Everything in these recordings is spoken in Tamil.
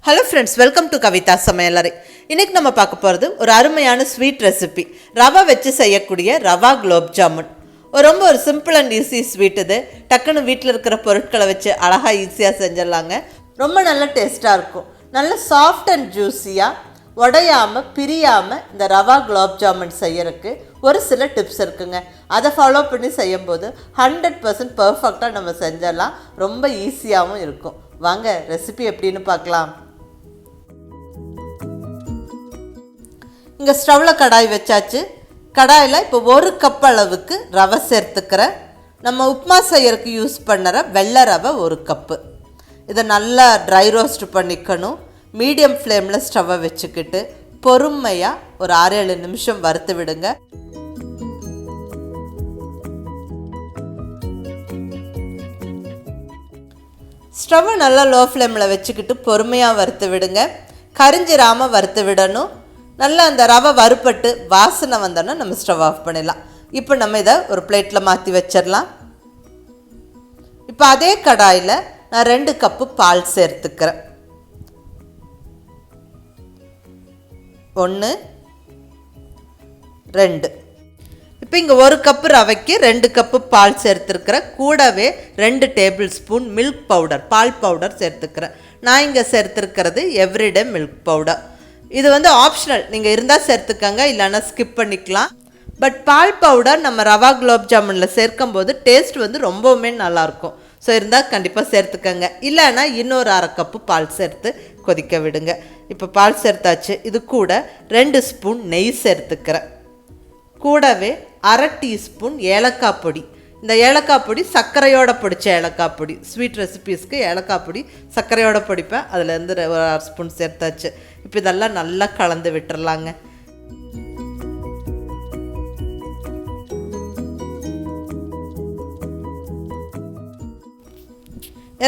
Hello friends, welcome to Kavithasamayalarai. இன்னைக்கு நம்ம பார்க்க போறது ஒரு அருமையான ஸ்வீட் ரெசிபி. ரவா வெச்சு செய்யக்கூடிய ரவா குலோப்ஜாமுன். ரொம்ப ஒரு சிம்பிள் அண்ட் ஈஸி ஸ்வீட் இது. டக்குன்னு வீட்ல இருக்கிற பொருட்களை வச்சு அழகா ஈஸியா செஞ்சிடலாங்க. ரொம்ப நல்ல டேஸ்டா இருக்கும். நல்ல சாஃப்ட் அண்ட் ஜூஸியா உடையாம பிரியாம இந்த ரவா குலோப்ஜாமுன் செய்யறதுக்கு ஒரு சில டிப்ஸ் இருக்குங்க. அதை ஃபாலோ பண்ணி செய்யும்போது 100% பர்ஃபெக்டாக நம்ம செஞ்சிடலாம். ரொம்ப ஈஸியாகவும் இருக்கும். வாங்க ரெசிபி எப்படின்னு பார்க்கலாம். இங்கே ஸ்டவ்வில் கடாய் வச்சாச்சு. கடாயில் இப்போ 1 கப் அளவுக்கு ரவை சேர்த்துக்கிறேன். நம்ம உப்புமா செய்யறதுக்கு யூஸ் பண்ணுற வெள்ளை ரவை 1 கப்பு. இதை நல்லா ட்ரை ரோஸ்ட் பண்ணிக்கணும். மீடியம் ஃப்ளேமில் ஸ்டவ்வை வச்சுக்கிட்டு பொறுமையாக ஒரு 6-7 நிமிஷம் வறுத்து விடுங்க. ஸ்டவ்வை நல்லா லோ ஃப்ளேமில் வச்சுக்கிட்டு பொறுமையாக வறுத்து விடுங்க. கரிஞ்சிராமல் வறுத்து விடணும். நல்லா அந்த ரவை வறுப்பட்டு வாசனை வந்தோன்னா நம்ம ஸ்டவ் ஆஃப் பண்ணிடலாம். இப்போ நம்ம இதை ஒரு பிளேட்டில் மாற்றி வச்சிடலாம். இப்போ அதே கடாயில் நான் 2 கப்பு பால் சேர்த்துக்கிறேன். 1 2. இப்போ இங்கே 1 கப்பு ரவைக்கு 2 கப்பு பால் சேர்த்துருக்கிறேன். கூடவே 2 டேபிள் ஸ்பூன் மில்க் பவுடர், பால் பவுடர் சேர்த்துக்கிறேன். நான் இங்கே சேர்த்துருக்கிறது எவ்ரிடே மில்க் பவுடர். இது ஆப்ஷனல், நீங்கள் இருந்தால் சேர்த்துக்கங்க, இல்லைன்னா ஸ்கிப் பண்ணிக்கலாம். பட் பால் பவுடர் நம்ம ரவா குலோப்ஜாமுனில் சேர்க்கும் போது டேஸ்ட் ரொம்பவுமே நல்லாயிருக்கும். ஸோ இருந்தால் கண்டிப்பாக சேர்த்துக்கங்க. இல்லைன்னா இன்னொரு 1/2 கப்பு பால் சேர்த்து கொதிக்க விடுங்க. இப்போ பால் சேர்த்தாச்சு. இது கூட 2 ஸ்பூன் நெய் சேர்த்துக்கிறேன். கூடவே 1/2 டீஸ்பூன் ஏலக்காய் பொடி. இந்த ஏலக்காய் பொடி சர்க்கரையோட பொடிச்ச ஏலக்காய் பொடி. ஸ்வீட் ரெசிபீஸ்க்கு ஏலக்காய் பொடி சர்க்கரையோட பொடிப்பேன். அதுலேருந்து 1/2 ஸ்பூன் சேர்த்தாச்சு. இப்போ இதெல்லாம் நல்லா கலந்து விட்டுறலாங்க.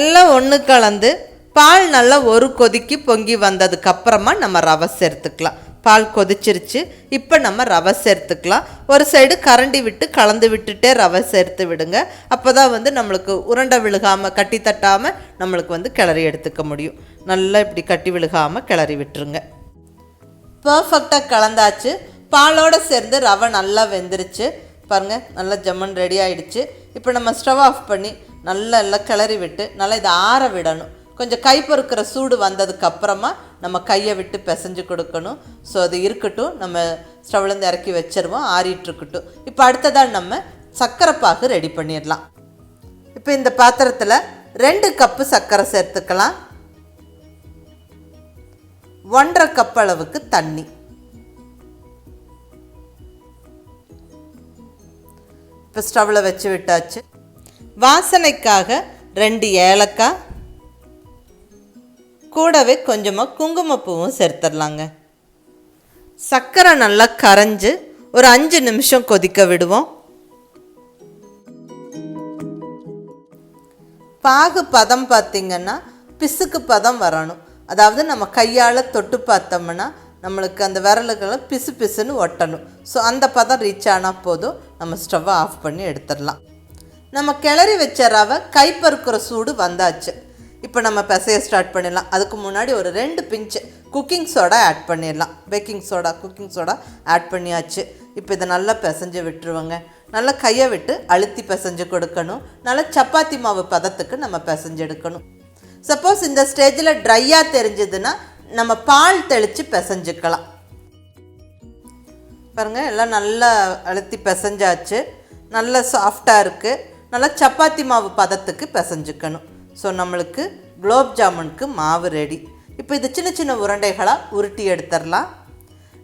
எல்லாம் ஒன்று கலந்து பால் நல்லா ஒரு கொதிக்கு பொங்கி வந்ததுக்கப்புறமா நம்ம ரவை சேர்த்துக்கலாம். பால் கொதிச்சிருச்சு. இப்போ நம்ம ரவை சேர்த்துக்கலாம். ஒரு சைடு கரண்டி விட்டு கலந்து விட்டுட்டே ரவை சேர்த்து விடுங்க. அப்போ தான் நம்மளுக்கு உருண்டை விழுகாமல் கட்டி தட்டாமல் நம்மளுக்கு கிளறி எடுத்துக்க முடியும். நல்லா இப்படி கட்டி விழுகாமல் கிளறி விட்டுருங்க. பர்ஃபெக்டாக கலந்தாச்சு. பாலோடு சேர்ந்து ரவை நல்லா வெந்துருச்சு. பாருங்கள், நல்லா ஜம்மன் ரெடி ஆகிடுச்சு. இப்போ நம்ம ஸ்டவ் ஆஃப் பண்ணி நல்லா கிளறி விட்டு நல்லா இதை ஆற விடணும். கொஞ்சம் கை பொறுக்கிற சூடு வந்ததுக்கப்புறமா நம்ம கையை விட்டு பிசைஞ்சு கொடுக்கணும். ஸோ அது இருக்கட்டும், நம்ம ஸ்டவ்லேருந்து இறக்கி வச்சிருவோம், ஆறிட்டுருக்கட்டும். இப்போ அடுத்ததாக நம்ம சர்க்கரை பாகு ரெடி பண்ணிடலாம். இப்போ இந்த பாத்திரத்தில் 2 கப்பு சர்க்கரை சேர்த்துக்கலாம். 1/2 கப் அளவுக்கு தண்ணி. இப்போ ஸ்டவ்வில் வச்சு விட்டாச்சு. வாசனைக்காக 2 ஏலக்காய், கூடவே கொஞ்சமாக குங்குமப்பூவும் சேர்த்துடலாங்க. சர்க்கரை நல்லா கரைஞ்சி ஒரு 5 நிமிஷம் கொதிக்க விடுவோம். பாகு பதம் பார்த்திங்கன்னா பிசுக்கு பதம் வரணும். அதாவது நம்ம கையால் தொட்டு பார்த்தோம்னா நம்மளுக்கு அந்த விரலுகளை பிசு பிசுன்னு ஒட்டணும். ஸோ அந்த பதம் ரீச் ஆனால் போதும். நம்ம ஸ்டவ்வை ஆஃப் பண்ணி எடுத்துடலாம். நம்ம கிளறி வச்ச ரவை கைப்பறுக்கிற சூடு வந்தாச்சு. இப்போ நம்ம பிசைய ஸ்டார்ட் பண்ணிடலாம். அதுக்கு முன்னாடி ஒரு 2 பிஞ்சு குக்கிங் சோடா ஆட் பண்ணிடலாம். Baking soda, cooking soda add பண்ணியாச்சு. இப்போ இதை நல்லா பிசைஞ்சு விட்டுருவோங்க. நல்லா கையை விட்டு அழுத்தி பிசைஞ்சு கொடுக்கணும். நல்லா சப்பாத்தி மாவு பதத்துக்கு நம்ம பிசைஞ்சு எடுக்கணும். சப்போஸ் இந்த ஸ்டேஜில் ட்ரையாக தெரிஞ்சதுன்னா நம்ம பால் தெளித்து பிசைஞ்சுக்கலாம். பாருங்கள், எல்லாம் நல்லா அழுத்தி பிசைஞ்சாச்சு. நல்லா சாஃப்டாக இருக்குது. நல்லா சப்பாத்தி மாவு பதத்துக்கு பிசைஞ்சுக்கணும். ஸோ நம்மளுக்கு குலோப் ஜாமுனுக்கு மாவு ரெடி. இப்போ இது சின்ன சின்ன உருண்டைகளாக உருட்டி எடுத்துடலாம்.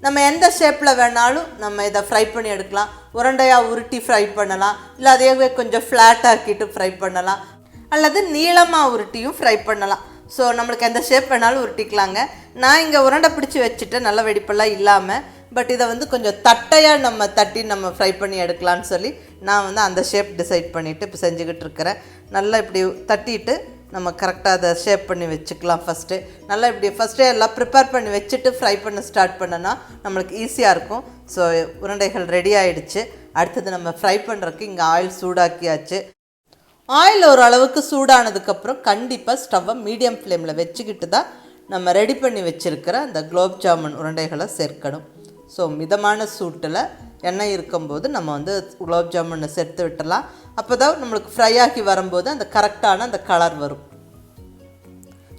நம்ம எந்த ஷேப்பில் வேணாலும் நம்ம இதை ஃப்ரை பண்ணி எடுக்கலாம். உருண்டையாக உருட்டி ஃப்ரை பண்ணலாம், இல்லை அதே கொஞ்சம் ஃப்ளாட் ஆக்கிட்டு ஃப்ரை பண்ணலாம், அல்லது நீளமாக உருட்டியும் ஃப்ரை பண்ணலாம். ஸோ நம்மளுக்கு எந்த ஷேப் வேணாலும் உருட்டிக்கலாங்க. நான் இங்கே உருண்டை பிடிச்சி வச்சுட்டேன், நல்ல வெடிப்பெல்லாம் இல்லாமல். பட் இதை கொஞ்சம் தட்டையாக நம்ம தட்டி நம்ம ஃப்ரை பண்ணி எடுக்கலான்னு சொல்லி நான் அந்த ஷேப் டிசைட் பண்ணிவிட்டு இப்போ செஞ்சுக்கிட்டு இருக்கிறேன். நல்லா இப்படி தட்டிட்டு நம்ம கரெக்டாக அதை ஷேப் பண்ணி வச்சுக்கலாம். ஃபஸ்ட்டு நல்லா இப்படி ஃபஸ்ட்டே எல்லாம் ப்ரிப்பேர் பண்ணி வச்சுட்டு ஃப்ரை பண்ண ஸ்டார்ட் பண்ணோன்னா நம்மளுக்கு ஈஸியாக இருக்கும். ஸோ உருண்டைகள் ரெடி ஆகிடுச்சு. அடுத்தது நம்ம ஃப்ரை பண்ணுறதுக்கு இங்கே ஆயில் சூடாக்கியாச்சு. ஆயில் ஓரளவுக்கு சூடானதுக்கப்புறம் கண்டிப்பாக ஸ்டவ்வை மீடியம் ஃப்ளேமில் வச்சுக்கிட்டு தான் நம்ம ரெடி பண்ணி வச்சுருக்கிற அந்த குலோப் ஜாமுன் உருண்டைகளை சேர்க்கணும். ஸோ மிதமான சூட்டில் எண்ணெய் இருக்கும்போது நம்ம வந்து குலோப் ஜாமுனை சேர்த்து விட்டுடலாம். அப்போ தான் நம்மளுக்கு ஃப்ரை ஆகி வரும்போது அந்த கரெக்டான அந்த கலர் வரும்,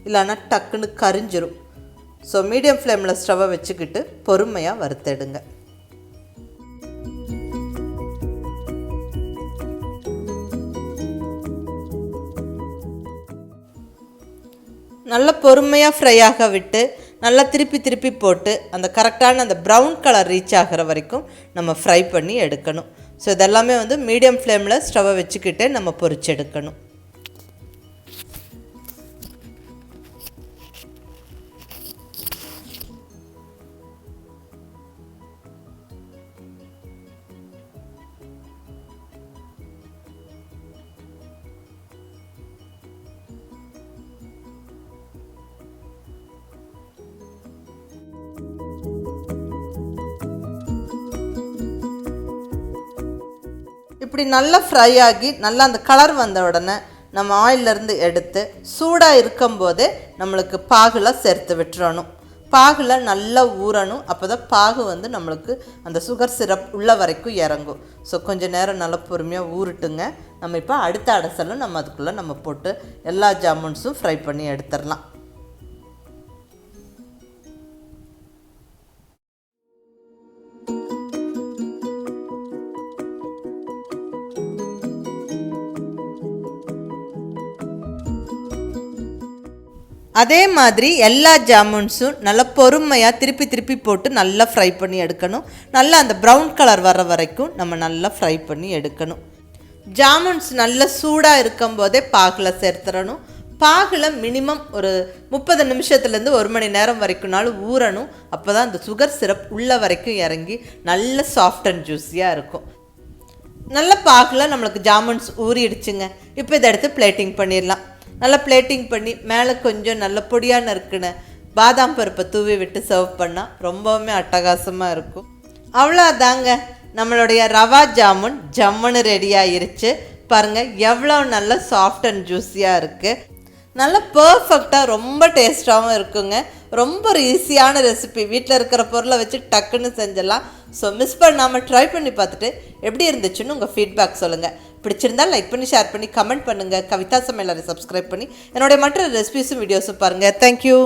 இல்லைன்னா டக்குன்னு கரிஞ்சிரும். ஸோ மீடியம் ஃப்ளேமில் ஸ்டவ்வை வச்சுக்கிட்டு பொறுமையாக வறுத்தெடுங்க. நல்லா பொறுமையாக ஃப்ரை ஆக விட்டு நல்லா திருப்பி போட்டு அந்த கரெக்டான அந்த ப்ரௌன் கலர் ரீச் ஆகிற வரைக்கும் நம்ம ஃப்ரை பண்ணி எடுக்கணும். ஸோ இதெல்லாமே வந்து மீடியம் ஃப்ளேமில் ஸ்டவ்வை வச்சுக்கிட்டே நம்ம பொரிச்சு எடுக்கணும். இப்படி நல்லா ஃப்ரை ஆகி நல்லா அந்த கலர் வந்த உடனே நம்ம ஆயிலிருந்து எடுத்து சூடாக இருக்கும்போதே நம்மளுக்கு பாகில் சேர்த்து விட்டுறணும். பாகில் நல்லா ஊறணும். அப்போ தான் பாகு வந்து நம்மளுக்கு அந்த சுகர் சிரப் உள்ள வரைக்கும் இறங்கும். ஸோ கொஞ்சம் நேரம் நல்லா பொறுமையாக ஊறிட்டுங்க. நம்ம இப்போ அடுத்த அடசலும் நம்ம அதுக்குள்ளே நம்ம போட்டு எல்லா ஜாமுன்ஸும் ஃப்ரை பண்ணி எடுத்துடலாம். அதே மாதிரி எல்லா ஜாமுன்ஸும் நல்லா பொறுமையாக திருப்பி போட்டு நல்லா ஃப்ரை பண்ணி எடுக்கணும். நல்லா அந்த ப்ரௌன் கலர் வர வரைக்கும் நம்ம நல்லா ஃப்ரை பண்ணி எடுக்கணும். ஜாமுன்ஸ் நல்லா சூடாக இருக்கும்போதே பாகில் சேர்த்துடணும். பாகில் மினிமம் ஒரு 30 நிமிஷத்துலேருந்து 1 மணி நேரம் வரைக்கும்னாலும் ஊறணும். அப்போ தான் அந்த சுகர் சிரப் உள்ள வரைக்கும் இறங்கி நல்ல சாஃப்ட் அண்ட் ஜூஸியாக இருக்கும். நல்ல பாகில் நம்மளுக்கு ஜாமுன்ஸ் ஊறிடுச்சுங்க. இப்போ இதை எடுத்து பிளேட்டிங் பண்ணிடலாம். நல்லா பிளேட்டிங் பண்ணி மேலே கொஞ்சம் நல்ல பொடியாக நறுக்குன பாதாம் பருப்பை தூவி விட்டு சர்வ் பண்ணால் ரொம்பவுமே அட்டகாசமாக இருக்கும். அவ்வளோதாங்க, நம்மளுடைய ரவா ஜாமுன் ஜம்முன்னு ரெடி ஆயிருச்சு. பாருங்கள் எவ்வளோ நல்ல சாஃப்ட் அண்ட் ஜூஸியாக இருக்குது. நல்லா பர்ஃபெக்டாக ரொம்ப டேஸ்ட்டாகவும் இருக்குங்க. ரொம்ப ஒரு ஈஸியான ரெசிபி, வீட்டில் இருக்கிற பொருளை வச்சு டக்குன்னு செஞ்சிடலாம். ஸோ மிஸ் பண்ணாமல் ட்ரை பண்ணி பார்த்துட்டு எப்படி இருந்துச்சுன்னு உங்கள் ஃபீட்பேக் சொல்லுங்கள். பிடிச்சிருந்தால் லைக் பண்ணி ஷேர் பண்ணி கமெண்ட் பண்ணுங்கள். கவிதா சமையலறை சப்ஸ்கிரைப் பண்ணி என்னுடைய மற்ற ரெசிபிஸும் வீடியோஸும் பாருங்கள். தேங்க்யூ.